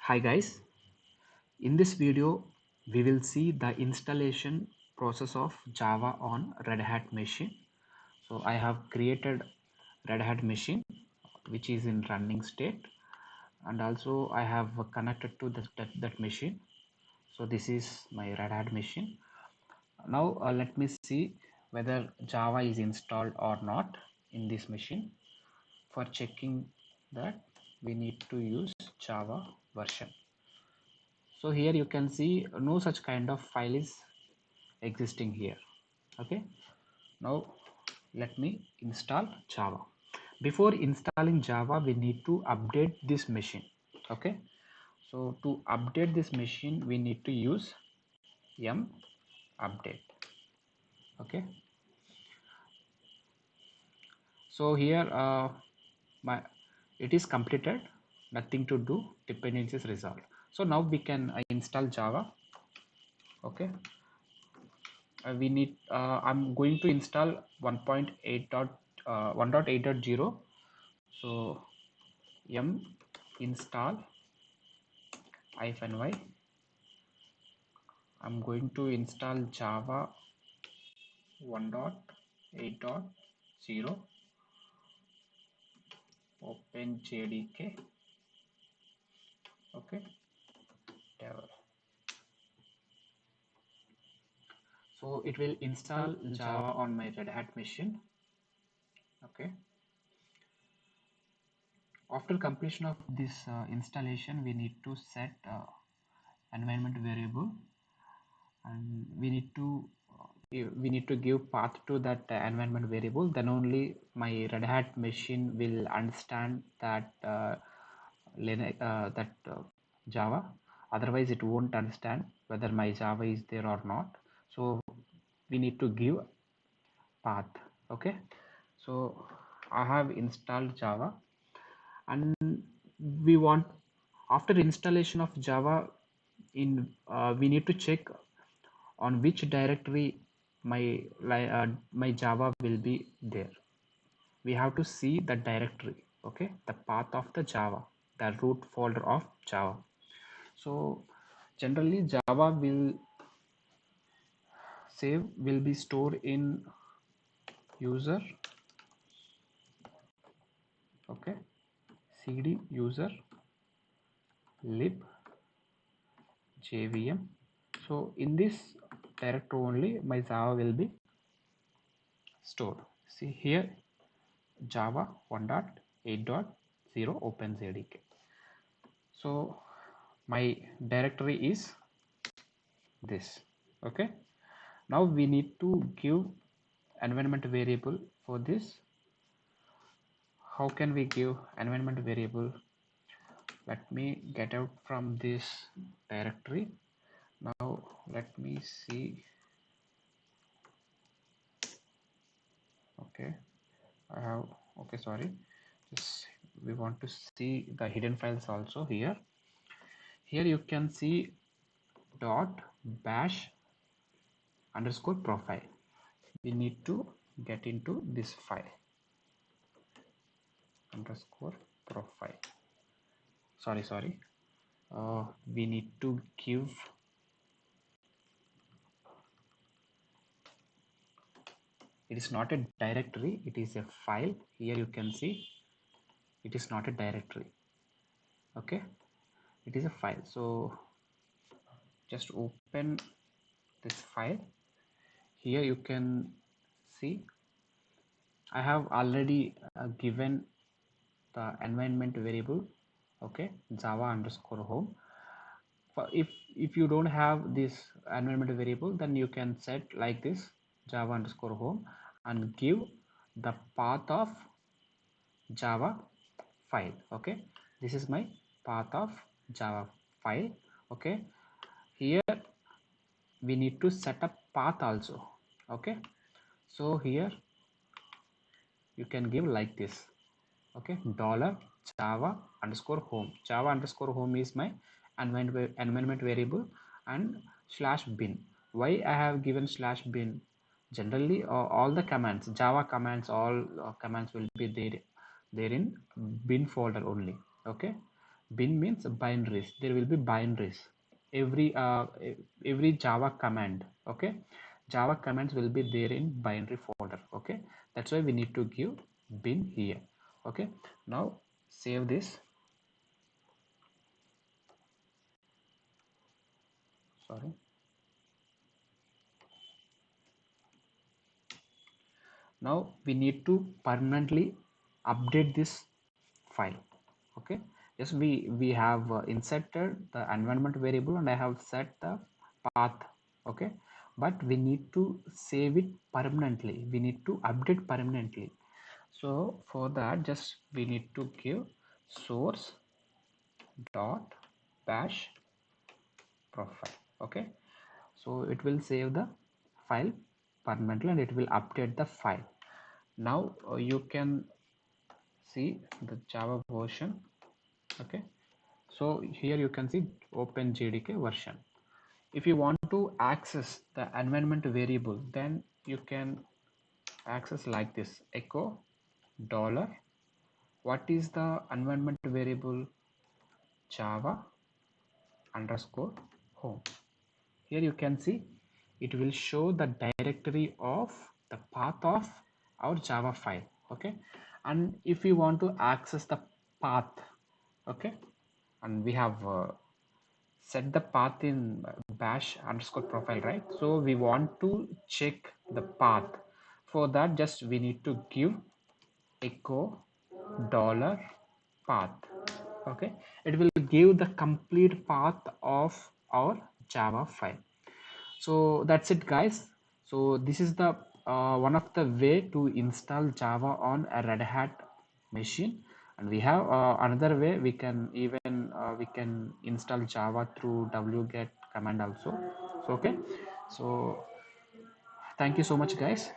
Hi guys, in this video we will see the installation process of Java on Red Hat machine. So I have created Red Hat machine which is in running state, and also I have connected to that machine. So this is my Red Hat machine. Now let me see whether Java is installed or not in this machine. For checking that, we need to use Java version. So here you can see no such kind of file is existing here. Okay, now let me install Java. Before installing Java, we need to update this machine. Okay, so to update this machine we need to use yum update. Okay, so here it is completed, nothing to do, dependencies resolved. So now we can install Java. Okay, we need I'm going to install 1.8.0. So yum install -y. I'm going to install Java 1.8.0 openjdk. Okay, devel. So it will install Java on my Red Hat machine. Okay, after completion of this installation, we need to set environment variable, and we need to give path to that environment variable. Then only my Red Hat machine will understand that Java. Otherwise it won't understand whether my Java is there or not. So we need to give path. Okay, so I have installed Java, and we want, after installation of Java, we need to check on which directory my Java will be there. We have to see the directory. Okay, the path of the Java, the root folder of Java. So generally Java will be stored in user. Okay, cd user lib jvm. So in this directory only my Java will be stored. See here, Java 1.8.0 openjdk. So my directory is this. Okay, now we need to give environment variable for this. How can we give environment variable? Let me get out from this directory. Now let me see. Okay, I have, okay, sorry, just we want to see the hidden files also. Here you can see dot bash underscore profile. We need to get into this file underscore profile. Sorry, we need to give, it is not a directory, it is a file. Here you can see it is not a directory. Okay, it is a file. So just open this file. Here you can see I have already given the environment variable. Okay, Java underscore home. If you don't have this environment variable, then you can set like this, Java underscore home, and give the path of Java file. Okay, this is my path of Java file. Okay, here we need to set up path also. Okay, so here you can give like this. Okay, dollar Java underscore home. Java underscore home is my environment variable, and slash bin. Why I have given slash bin? Generally all the commands, Java commands, all commands will be there in bin folder only. Okay, bin means binaries. There will be binaries every every java command. Okay, java commands will be there in binary folder. Okay, that's why we need to give bin here. Okay, now save this. Sorry. Now we need to permanently update this file. Okay, yes, we have inserted the environment variable and I have set the path. Okay, but we need to save it permanently, we need to update permanently. So for that, just we need to give source dot bash profile. Okay, so it will save the file permanently and it will update the file. Now you can see the java version. Okay, so here you can see OpenJDK version. If you want to access the environment variable, then you can access like this: echo dollar, what is the environment variable? Java underscore home. Here you can see it will show the directory of the path of our java file. Okay, and if you want to access the path, okay, and we have set the path in bash underscore profile, right? So we want to check the path. For that, just we need to give echo dollar path. Okay, it will give the complete path of our java file. So that's it, guys. So this is the one of the way to install java on a red hat machine. And we have another way, we can even we can install java through wget command also. So okay, so thank you so much, guys.